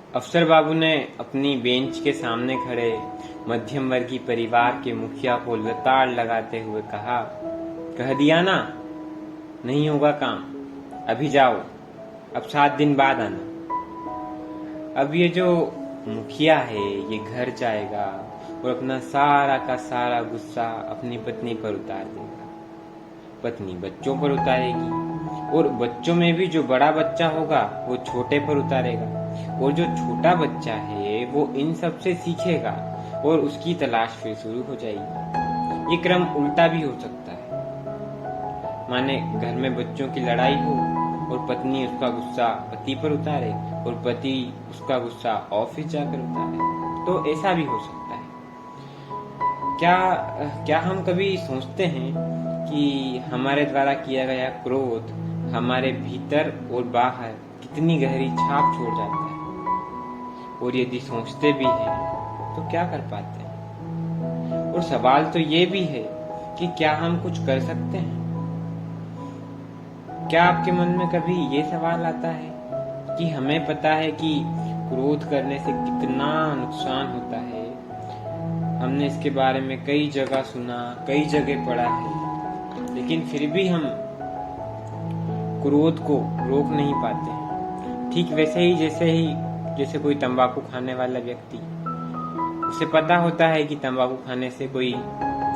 अफसर बाबू ने अपनी बेंच के सामने खड़े मध्यम वर्गीय परिवार के मुखिया को लताड़ लगाते हुए कहा, कह दिया ना, नहीं होगा काम, अभी जाओ, अब 7 दिन बाद आना। अब ये जो मुखिया है ये घर जाएगा और अपना सारा का सारा गुस्सा अपनी पत्नी पर उतार देगा। पत्नी बच्चों पर उतारेगी और बच्चों में भी जो बड़ा बच्चा होगा वो छोटे पर उतारेगा और जो छोटा बच्चा है वो इन सब से सीखेगा और उसकी तलाश फिर शुरू हो जाएगी। ये क्रम उल्टा भी हो सकता है, माने घर में बच्चों की लड़ाई हो और पत्नी उसका गुस्सा पति पर उतारे और पति उसका गुस्सा ऑफिस जाकर उतारे, तो ऐसा भी हो सकता है। क्या हम कभी सोचते हैं कि हमारे द्वारा किया गया क्रोध हमारे भीतर और बाहर कितनी गहरी छाप छोड़ जाता है? और यदि सोचते भी हैं तो क्या कर पाते हैं? और सवाल तो ये भी है कि क्या हम कुछ कर सकते हैं? क्या आपके मन में कभी ये सवाल आता है कि हमें पता है कि क्रोध करने से कितना नुकसान होता है, हमने इसके बारे में कई जगह सुना, कई जगह पढ़ा है, लेकिन फिर भी हम क्रोध को रोक नहीं पाते। ठीक वैसे ही जैसे कोई तंबाकू खाने वाला व्यक्ति, उसे पता होता है कि तंबाकू खाने से कोई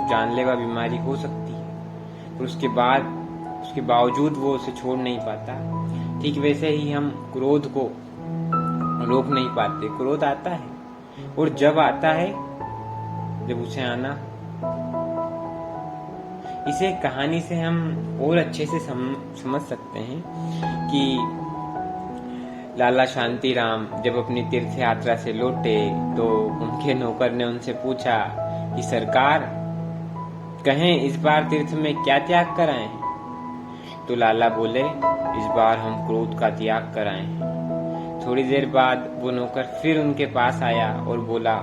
जानलेवा बीमारी हो सकती है, और उसके बावजूद वो उसे छोड़ नहीं पाता। ठीक वैसे ही हम क्रोध को रोक नहीं पाते। क्रोध आता है और जब आता है, जब उसे आना, इसे कहानी से हम और अच्छे से समझ सकते हैं कि लाला शांतिराम जब अपनी तीर्थ यात्रा से लौटे तो उनके नौकर ने उनसे पूछा कि सरकार, कहें इस बार तीर्थ में क्या त्याग कर आए हैं? तो लाला बोले, इस बार हम क्रोध का त्याग कर आए हैं। थोड़ी देर बाद वो नौकर फिर उनके पास आया और बोला,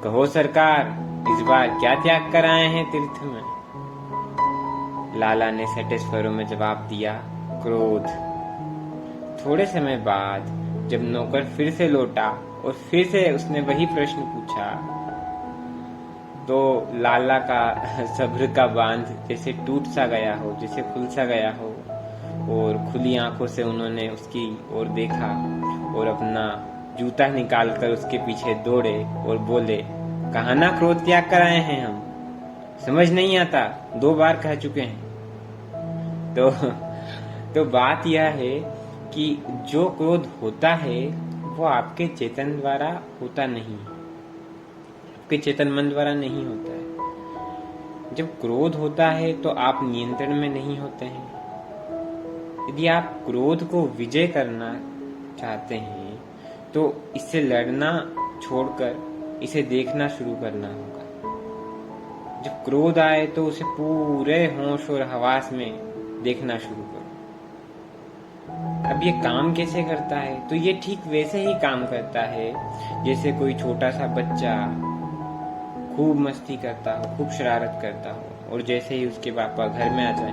कहो सरकार, इस बार क्या त्याग कर आए हैं तीर्थ में? लाला ने सटे स्वरों में जवाब दिया, क्रोध। थोड़े समय बाद जब नौकर फिर से लौटा और फिर से उसने वही प्रश्न पूछा, तो लाला का सब्र का बांध जैसे टूट सा गया हो, जैसे खुल सा गया हो, और खुली आंखों से उन्होंने उसकी ओर देखा और अपना जूता निकालकर उसके पीछे दौड़े और बोले, कहा ना क्रोध त्याग कर आए हैं हम, समझ नहीं आता, 2 बार कह चुके हैं। तो बात यह है कि जो क्रोध होता है वो आपके चेतन द्वारा होता नहीं, आपके चेतन मन द्वारा नहीं होता है। जब क्रोध होता है तो आप नियंत्रण में नहीं होते हैं। यदि आप क्रोध को विजय करना चाहते हैं तो इससे लड़ना छोड़कर इसे देखना शुरू करना होगा। जब क्रोध आए तो उसे पूरे होश और हवास में देखना शुरू करो। अब ये काम कैसे करता है? तो ये ठीक वैसे ही काम करता है जैसे कोई छोटा सा बच्चा खूब मस्ती करता हो, खूब शरारत करता हो, और जैसे ही उसके पापा घर में आ जाए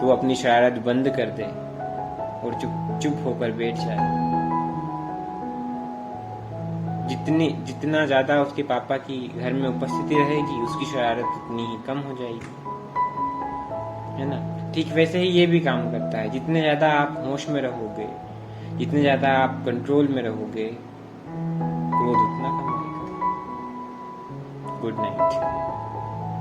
तो वो अपनी शरारत बंद कर दे और चुप होकर बैठ जाए। जितना ज्यादा उसके पापा की घर में उपस्थिति रहेगी, उसकी शरारत उतनी ही कम हो जाएगी, है ना? ठीक वैसे ही ये भी काम करता है। जितने ज्यादा आप होश में रहोगे, जितने ज्यादा आप कंट्रोल में रहोगे, क्रोध उतना कम होगा। Good night.